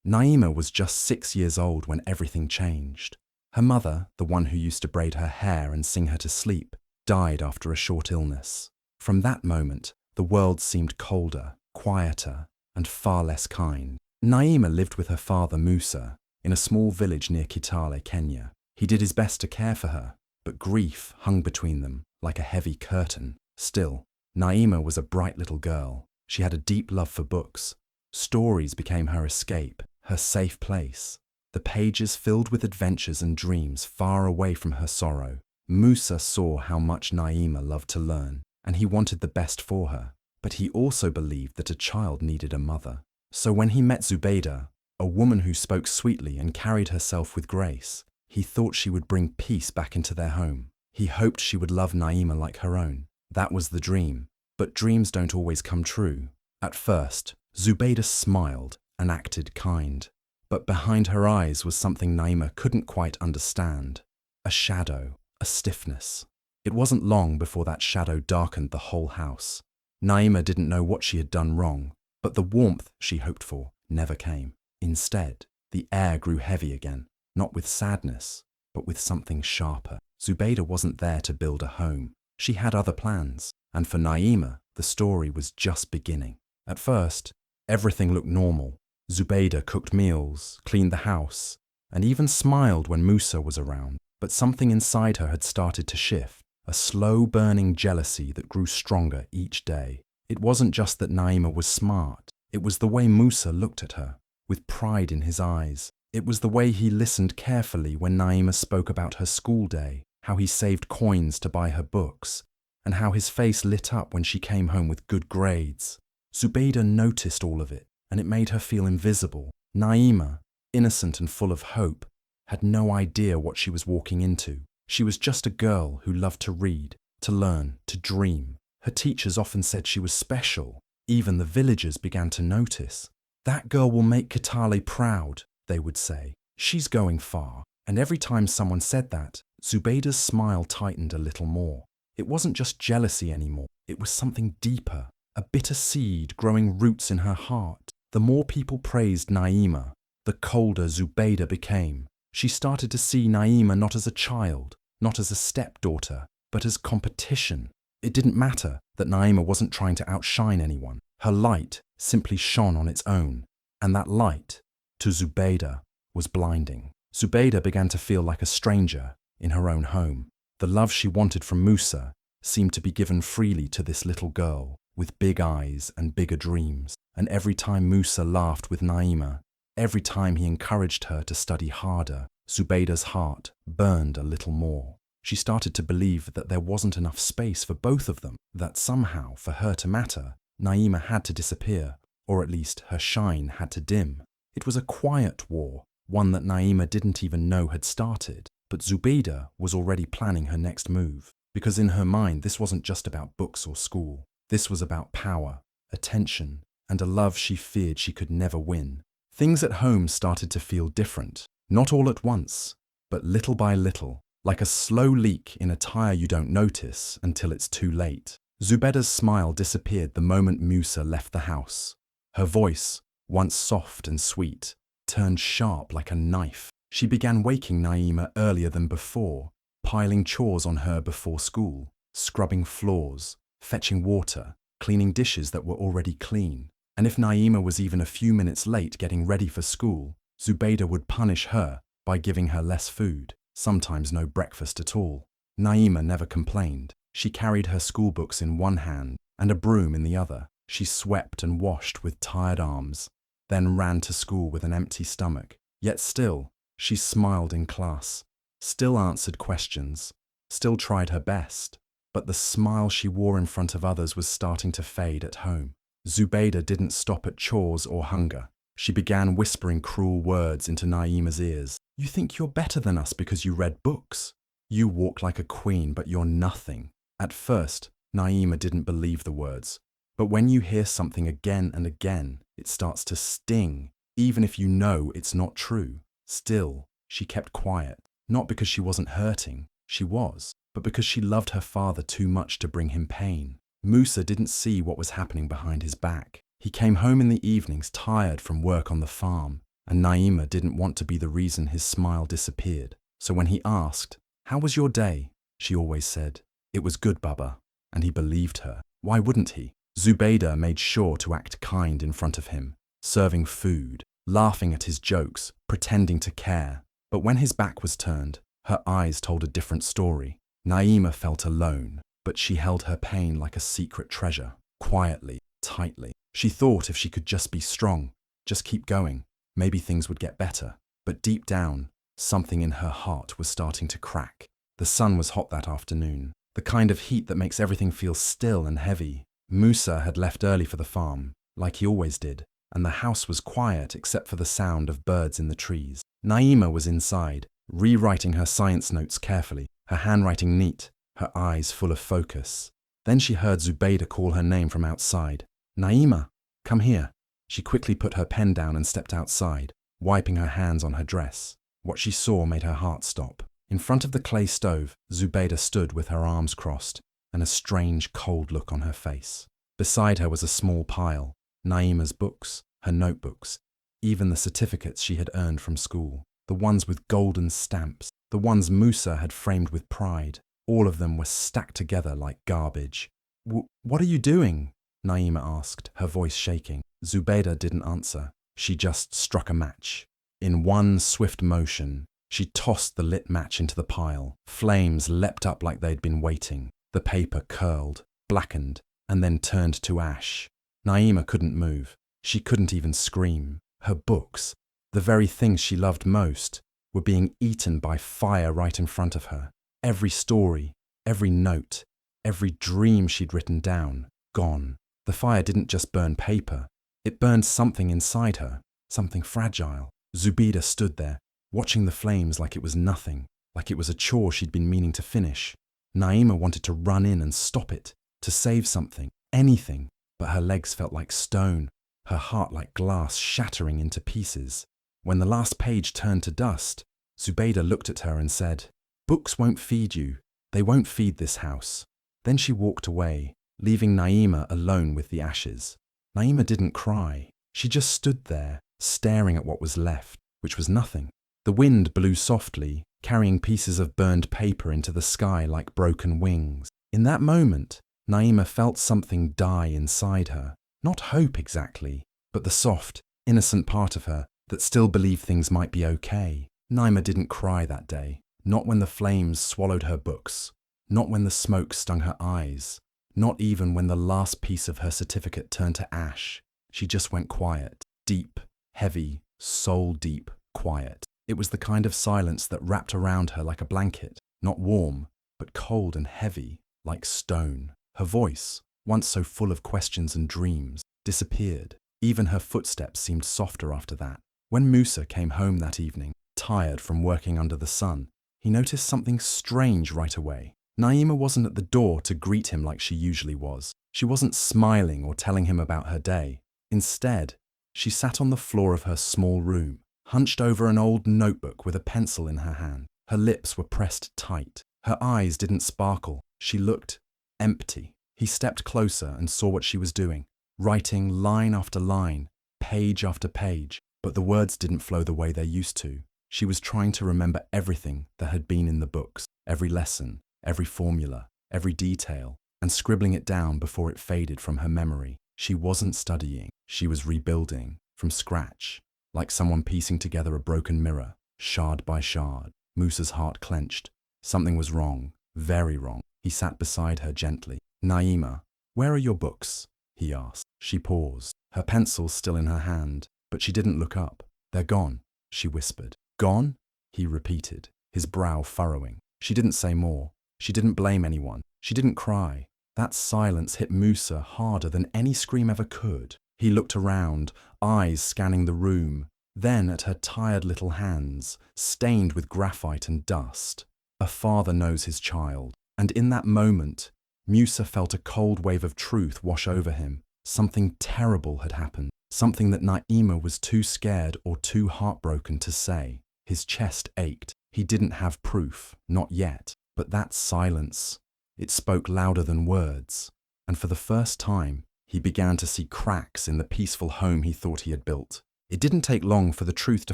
Naima was just 6 years old when everything changed. Her mother, the one who used to braid her hair and sing her to sleep, died after a short illness. From that moment, the world seemed colder, quieter, and far less kind. Naima lived with her father Musa in a small village near Kitale, Kenya. He did his best to care for her, but grief hung between them like a heavy curtain. Still, Naima was a bright little girl. She had a deep love for books. Stories became her escape, her safe place. The pages filled with adventures and dreams far away from her sorrow. Musa saw how much Naima loved to learn, and he wanted the best for her. But he also believed that a child needed a mother. So when he met Zubeda, a woman who spoke sweetly and carried herself with grace, he thought she would bring peace back into their home. He hoped she would love Naima like her own. That was the dream. But dreams don't always come true. At first, Zubeda smiled and acted kind. But behind her eyes was something Naima couldn't quite understand. A shadow, a stiffness. It wasn't long before that shadow darkened the whole house. Naima didn't know what she had done wrong, but the warmth she hoped for never came. Instead, the air grew heavy again, not with sadness, but with something sharper. Zubeda wasn't there to build a home. She had other plans, and for Naima, the story was just beginning. At first, everything looked normal. Zubeda cooked meals, cleaned the house, and even smiled when Musa was around. But something inside her had started to shift, a slow-burning jealousy that grew stronger each day. It wasn't just that Naima was smart. It was the way Musa looked at her, with pride in his eyes. It was the way he listened carefully when Naima spoke about her school day, how he saved coins to buy her books, and how his face lit up when she came home with good grades. Zubeda noticed all of it, and it made her feel invisible. Naima, innocent and full of hope, had no idea what she was walking into. She was just a girl who loved to read, to learn, to dream. Her teachers often said she was special. Even the villagers began to notice. "That girl will make Kitale proud," they would say. "She's going far." And every time someone said that, Zubeda's smile tightened a little more. It wasn't just jealousy anymore. It was something deeper, a bitter seed growing roots in her heart. The more people praised Naima, the colder Zubeda became. She started to see Naima not as a child, not as a stepdaughter, but as competition. It didn't matter that Naima wasn't trying to outshine anyone. Her light simply shone on its own, and that light, to Zubeda, was blinding. Zubeda began to feel like a stranger in her own home. The love she wanted from Musa seemed to be given freely to this little girl with big eyes and bigger dreams. And every time Musa laughed with Naima, every time he encouraged her to study harder, Zubeda's heart burned a little more. She started to believe that there wasn't enough space for both of them, that somehow, for her to matter, Naima had to disappear, or at least her shine had to dim. It was a quiet war, one that Naima didn't even know had started. But Zubeda was already planning her next move, because in her mind this wasn't just about books or school. This was about power, attention, and a love she feared she could never win. Things at home started to feel different, not all at once, but little by little, like a slow leak in a tire you don't notice until it's too late. Zubeda's smile disappeared the moment Musa left the house. Her voice, once soft and sweet, turned sharp like a knife. She began waking Naima earlier than before, piling chores on her before school, scrubbing floors, fetching water, cleaning dishes that were already clean. And if Naima was even a few minutes late getting ready for school, Zubeda would punish her by giving her less food, sometimes no breakfast at all. Naima never complained. She carried her schoolbooks in one hand and a broom in the other. She swept and washed with tired arms, then ran to school with an empty stomach. Yet still, she smiled in class, still answered questions, still tried her best. But the smile she wore in front of others was starting to fade at home. Zubeda didn't stop at chores or hunger. She began whispering cruel words into Naima's ears. "You think you're better than us because you read books. You walk like a queen, but you're nothing." At first, Naima didn't believe the words. But when you hear something again and again, it starts to sting, even if you know it's not true. Still, she kept quiet, not because she wasn't hurting, she was, but because she loved her father too much to bring him pain. Musa didn't see what was happening behind his back. He came home in the evenings tired from work on the farm, and Naima didn't want to be the reason his smile disappeared. So when he asked, "How was your day?" she always said, "It was good, Baba," and he believed her. Why wouldn't he? Zubeda made sure to act kind in front of him, serving food, laughing at his jokes, pretending to care. But when his back was turned, her eyes told a different story. Naima felt alone, but she held her pain like a secret treasure, quietly, tightly. She thought if she could just be strong, just keep going, maybe things would get better. But deep down, something in her heart was starting to crack. The sun was hot that afternoon, the kind of heat that makes everything feel still and heavy. Musa had left early for the farm, like he always did, and the house was quiet except for the sound of birds in the trees. Naima was inside, rewriting her science notes carefully, her handwriting neat, her eyes full of focus. Then she heard Zubeda call her name from outside. "Naima, come here." She quickly put her pen down and stepped outside, wiping her hands on her dress. What she saw made her heart stop. In front of the clay stove, Zubeda stood with her arms crossed and a strange, cold look on her face. Beside her was a small pile, Naima's books, her notebooks, even the certificates she had earned from school, the ones with golden stamps, the ones Musa had framed with pride. All of them were stacked together like garbage. What are you doing?" Naima asked, her voice shaking. Zubeda didn't answer. She just struck a match. In one swift motion, she tossed the lit match into the pile. Flames leapt up like they'd been waiting. The paper curled, blackened, and then turned to ash. Naima couldn't move. She couldn't even scream. Her books, the very things she loved most, were being eaten by fire right in front of her. Every story, every note, every dream she'd written down, gone. The fire didn't just burn paper. It burned something inside her, something fragile. Zubeda stood there, watching the flames like it was nothing, like it was a chore she'd been meaning to finish. Naima wanted to run in and stop it, to save something, anything, but her legs felt like stone, her heart like glass shattering into pieces. When the last page turned to dust, Zubeda looked at her and said, "Books won't feed you. They won't feed this house." Then she walked away, leaving Naima alone with the ashes. Naima didn't cry. She just stood there, staring at what was left, which was nothing. The wind blew softly, carrying pieces of burned paper into the sky like broken wings. In that moment, Naima felt something die inside her. Not hope exactly, but the soft, innocent part of her that still believed things might be okay. Naima didn't cry that day. Not when the flames swallowed her books. Not when the smoke stung her eyes. Not even when the last piece of her certificate turned to ash. She just went quiet. Deep, heavy, soul-deep quiet. It was the kind of silence that wrapped around her like a blanket. Not warm, but cold and heavy, like stone. Her voice, once so full of questions and dreams, disappeared. Even her footsteps seemed softer after that. When Musa came home that evening, tired from working under the sun, he noticed something strange right away. Naima wasn't at the door to greet him like she usually was. She wasn't smiling or telling him about her day. Instead, she sat on the floor of her small room, hunched over an old notebook with a pencil in her hand. Her lips were pressed tight. Her eyes didn't sparkle. She looked empty. He stepped closer and saw what she was doing, writing line after line, page after page, but the words didn't flow the way they used to. She was trying to remember everything that had been in the books, every lesson, every formula, every detail, and scribbling it down before it faded from her memory. She wasn't studying. She was rebuilding, from scratch, like someone piecing together a broken mirror, shard by shard. Musa's heart clenched. Something was wrong, very wrong. He sat beside her gently. "Naima, where are your books?" he asked. She paused, her pencil still in her hand, but she didn't look up. "They're gone," she whispered. "Gone?" he repeated, his brow furrowing. She didn't say more. She didn't blame anyone. She didn't cry. That silence hit Musa harder than any scream ever could. He looked around, eyes scanning the room, then at her tired little hands, stained with graphite and dust. A father knows his child, and in that moment, Musa felt a cold wave of truth wash over him. Something terrible had happened, something that Naima was too scared or too heartbroken to say. His chest ached. He didn't have proof, not yet, but that silence, it spoke louder than words, and for the first time, he began to see cracks in the peaceful home he thought he had built. It didn't take long for the truth to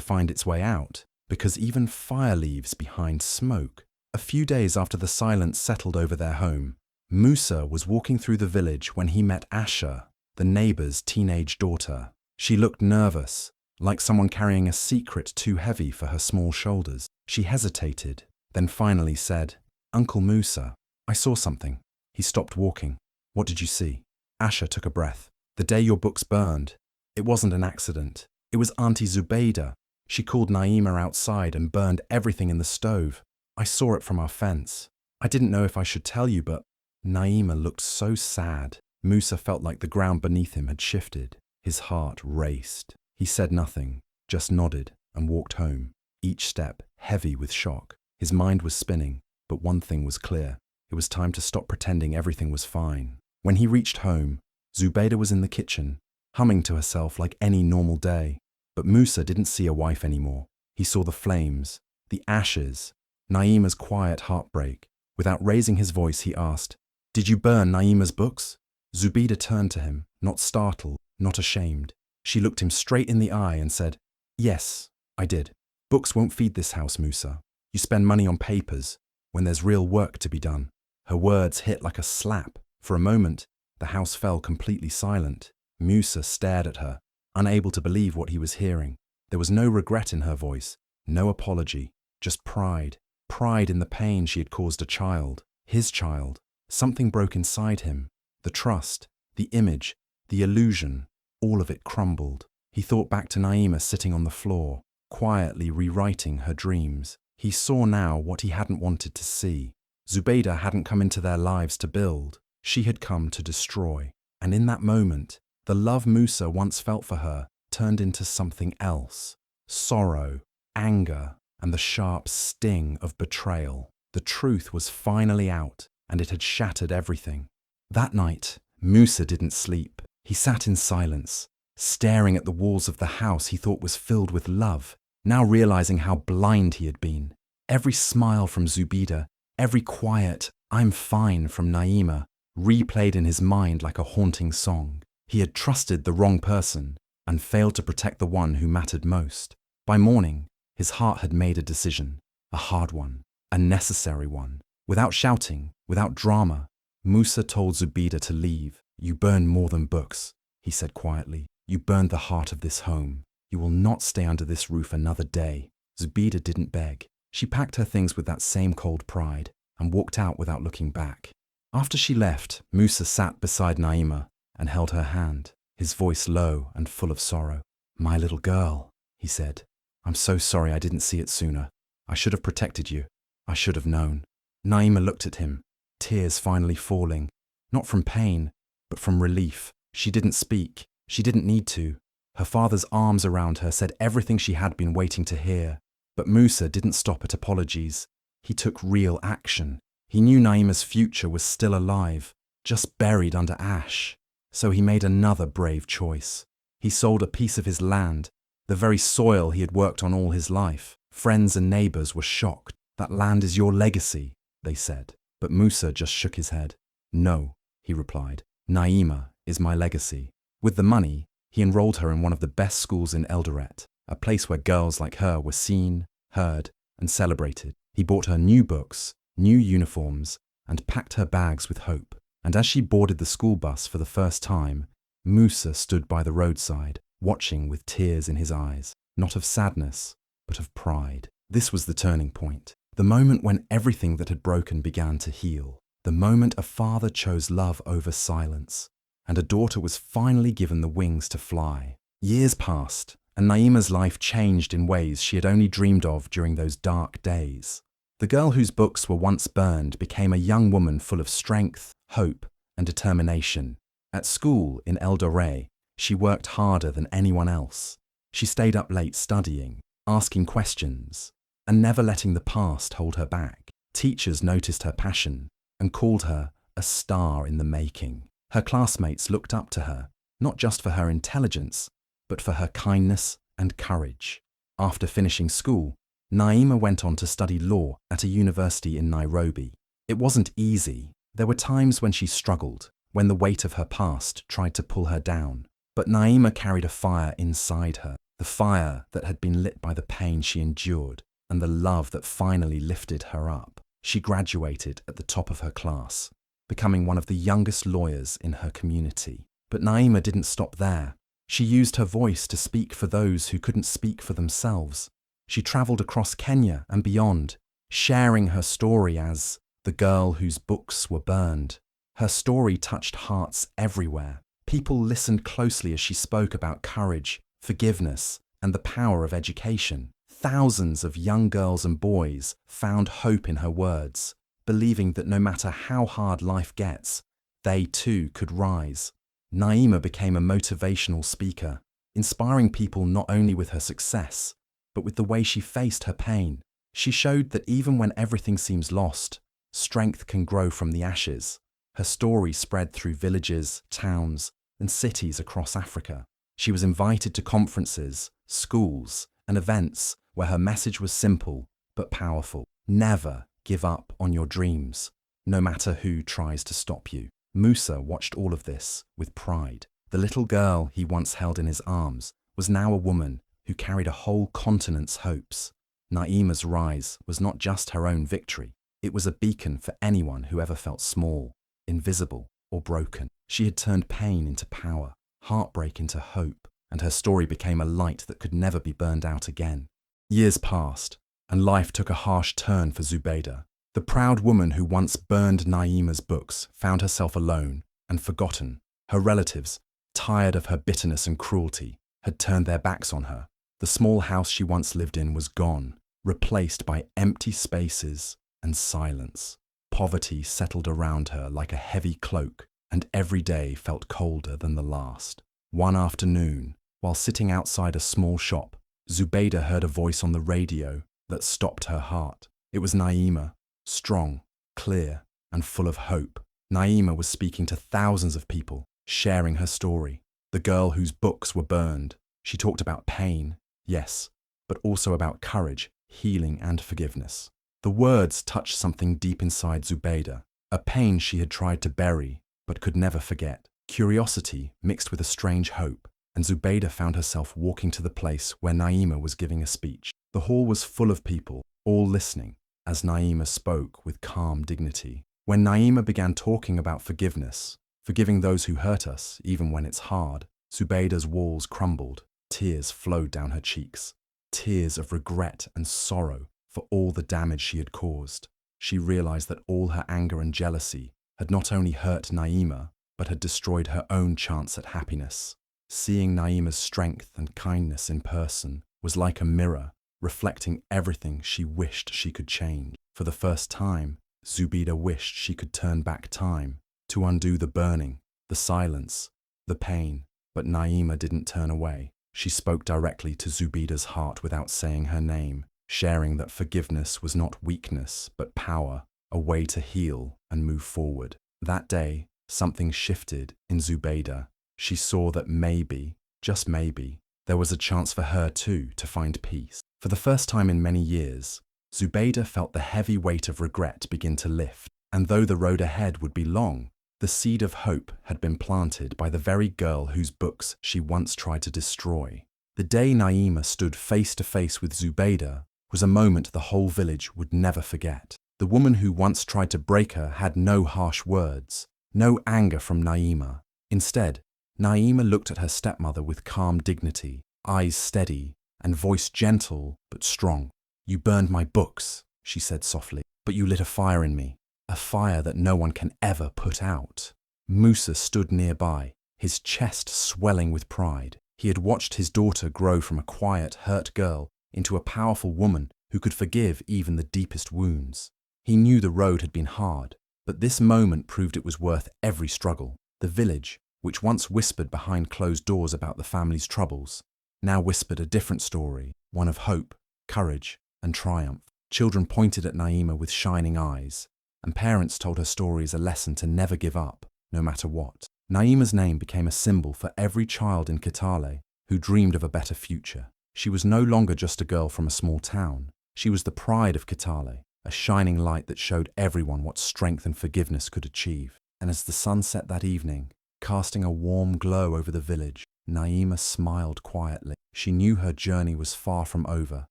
find its way out, because even fire leaves behind smoke. A few days after the silence settled over their home, Musa was walking through the village when he met Asha, the neighbor's teenage daughter. She looked nervous, like someone carrying a secret too heavy for her small shoulders. She hesitated, then finally said, "Uncle Musa, I saw something." He stopped walking. "What did you see?" Asha took a breath. "The day your books burned. It wasn't an accident. It was Auntie Zubeda. She called Naima outside and burned everything in the stove. I saw it from our fence. I didn't know if I should tell you, but..." Naima looked so sad. Musa felt like the ground beneath him had shifted. His heart raced. He said nothing, just nodded and walked home, each step heavy with shock. His mind was spinning, but one thing was clear. It was time to stop pretending everything was fine. When he reached home, Zubeda was in the kitchen, humming to herself like any normal day. But Musa didn't see a wife anymore. He saw the flames, the ashes, Naima's quiet heartbreak. Without raising his voice, he asked, "Did you burn Naima's books?" Zubeda turned to him, not startled, not ashamed. She looked him straight in the eye and said, "Yes, I did. Books won't feed this house, Musa. You spend money on papers when there's real work to be done." Her words hit like a slap. For a moment, the house fell completely silent. Musa stared at her, unable to believe what he was hearing. There was no regret in her voice, no apology, just pride. Pride in the pain she had caused a child, his child. Something broke inside him. The trust, the image, the illusion, all of it crumbled. He thought back to Naima sitting on the floor, quietly rewriting her dreams. He saw now what he hadn't wanted to see. Zubeda hadn't come into their lives to build. She had come to destroy. And in that moment, the love Musa once felt for her turned into something else. Sorrow, anger, and the sharp sting of betrayal. The truth was finally out, and it had shattered everything. That night, Musa didn't sleep. He sat in silence, staring at the walls of the house he thought was filled with love, now realizing how blind he had been. Every smile from Zubeda, every quiet, "I'm fine" from Naima, replayed in his mind like a haunting song. He had trusted the wrong person and failed to protect the one who mattered most. By morning, his heart had made a decision, a hard one, a necessary one. Without shouting, without drama, Musa told Zubeda to leave. "You burn more than books," he said quietly. "You burned the heart of this home. You will not stay under this roof another day." Zubeda didn't beg. She packed her things with that same cold pride and walked out without looking back. After she left, Musa sat beside Naima and held her hand, his voice low and full of sorrow. "My little girl," he said. "I'm so sorry I didn't see it sooner. I should have protected you. I should have known." Naima looked at him, tears finally falling, not from pain, but from relief. She didn't speak. She didn't need to. Her father's arms around her said everything she had been waiting to hear. But Musa didn't stop at apologies. He took real action. He knew Naima's future was still alive, just buried under ash. So he made another brave choice. He sold a piece of his land, the very soil he had worked on all his life. Friends and neighbors were shocked. "That land is your legacy," they said. But Musa just shook his head. "No," he replied. "Naima is my legacy." With the money, he enrolled her in one of the best schools in Eldoret, a place where girls like her were seen, heard, and celebrated. He bought her new books, new uniforms, and packed her bags with hope. And as she boarded the school bus for the first time, Musa stood by the roadside, watching with tears in his eyes, not of sadness, but of pride. This was the turning point, the moment when everything that had broken began to heal, the moment a father chose love over silence, and a daughter was finally given the wings to fly. Years passed, and Naima's life changed in ways she had only dreamed of during those dark days. The girl whose books were once burned became a young woman full of strength, hope, and determination. At school in Eldoret, she worked harder than anyone else. She stayed up late studying, asking questions, and never letting the past hold her back. Teachers noticed her passion and called her a star in the making. Her classmates looked up to her, not just for her intelligence, but for her kindness and courage. After finishing school, Naima went on to study law at a university in Nairobi. It wasn't easy. There were times when she struggled, when the weight of her past tried to pull her down. But Naima carried a fire inside her. the fire that had been lit by the pain she endured, and the love that finally lifted her up. She graduated at the top of her class, becoming one of the youngest lawyers in her community. But Naima didn't stop there. She used her voice to speak for those who couldn't speak for themselves. She travelled across Kenya and beyond, sharing her story as the girl whose books were burned. Her story touched hearts everywhere. People listened closely as she spoke about courage, forgiveness, and the power of education. Thousands of young girls and boys found hope in her words, believing that no matter how hard life gets, they too could rise. Naima became a motivational speaker, inspiring people not only with her success, but with the way she faced her pain. She showed that even when everything seems lost, strength can grow from the ashes. Her story spread through villages, towns, and cities across Africa. She was invited to conferences, schools, and events where her message was simple but powerful. Never give up on your dreams, no matter who tries to stop you. Musa watched all of this with pride. The little girl he once held in his arms was now a woman who carried a whole continent's hopes. Naima's rise was not just her own victory. It was a beacon for anyone who ever felt small, invisible, or broken. She had turned pain into power, heartbreak into hope, and her story became a light that could never be burned out again. Years passed, and life took a harsh turn for Zubeda. The proud woman who once burned Naima's books found herself alone and forgotten. Her relatives, tired of her bitterness and cruelty, had turned their backs on her. The small house she once lived in was gone, replaced by empty spaces and silence. Poverty settled around her like a heavy cloak, and every day felt colder than the last. One afternoon, while sitting outside a small shop, Zubeda heard a voice on the radio that stopped her heart. It was Naima, strong, clear, and full of hope. Naima was speaking to thousands of people, sharing her story. The girl whose books were burned. She talked about pain, yes, but also about courage, healing, and forgiveness. The words touched something deep inside Zubeda, a pain she had tried to bury but could never forget. Curiosity mixed with a strange hope, and Zubeda found herself walking to the place where Naima was giving a speech. The hall was full of people, all listening, as Naima spoke with calm dignity. When Naima began talking about forgiveness, forgiving those who hurt us, even when it's hard, Zubeda's walls crumbled. Tears flowed down her cheeks, tears of regret and sorrow for all the damage she had caused. She realized that all her anger and jealousy had not only hurt Naima, but had destroyed her own chance at happiness. Seeing Naima's strength and kindness in person was like a mirror, reflecting everything she wished she could change. For the first time, Zubeda wished she could turn back time, to undo the burning, the silence, the pain. But Naima didn't turn away. She spoke directly to Zubeda's heart without saying her name, sharing that forgiveness was not weakness, but power, a way to heal and move forward. That day, something shifted in Zubeda. She saw that maybe, just maybe, there was a chance for her too to find peace. For the first time in many years, Zubeda felt the heavy weight of regret begin to lift, and though the road ahead would be long, the seed of hope had been planted by the very girl whose books she once tried to destroy. The day Naima stood face to face with Zubeda was a moment the whole village would never forget. The woman who once tried to break her had no harsh words, no anger from Naima. Instead, Naima looked at her stepmother with calm dignity, eyes steady, and voice gentle but strong. "You burned my books," she said softly, "but you lit a fire in me, a fire that no one can ever put out." Musa stood nearby, his chest swelling with pride. He had watched his daughter grow from a quiet, hurt girl into a powerful woman who could forgive even the deepest wounds. He knew the road had been hard, but this moment proved it was worth every struggle. The village, which once whispered behind closed doors about the family's troubles, now whispered a different story, one of hope, courage, and triumph. Children pointed at Naima with shining eyes, and parents told her story as a lesson to never give up, no matter what. Naima's name became a symbol for every child in Kitale who dreamed of a better future. She was no longer just a girl from a small town. She was the pride of Kitale, a shining light that showed everyone what strength and forgiveness could achieve. And as the sun set that evening, casting a warm glow over the village, Naima smiled quietly. She knew her journey was far from over,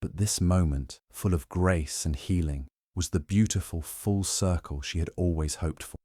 but this moment, full of grace and healing, was the beautiful full circle she had always hoped for.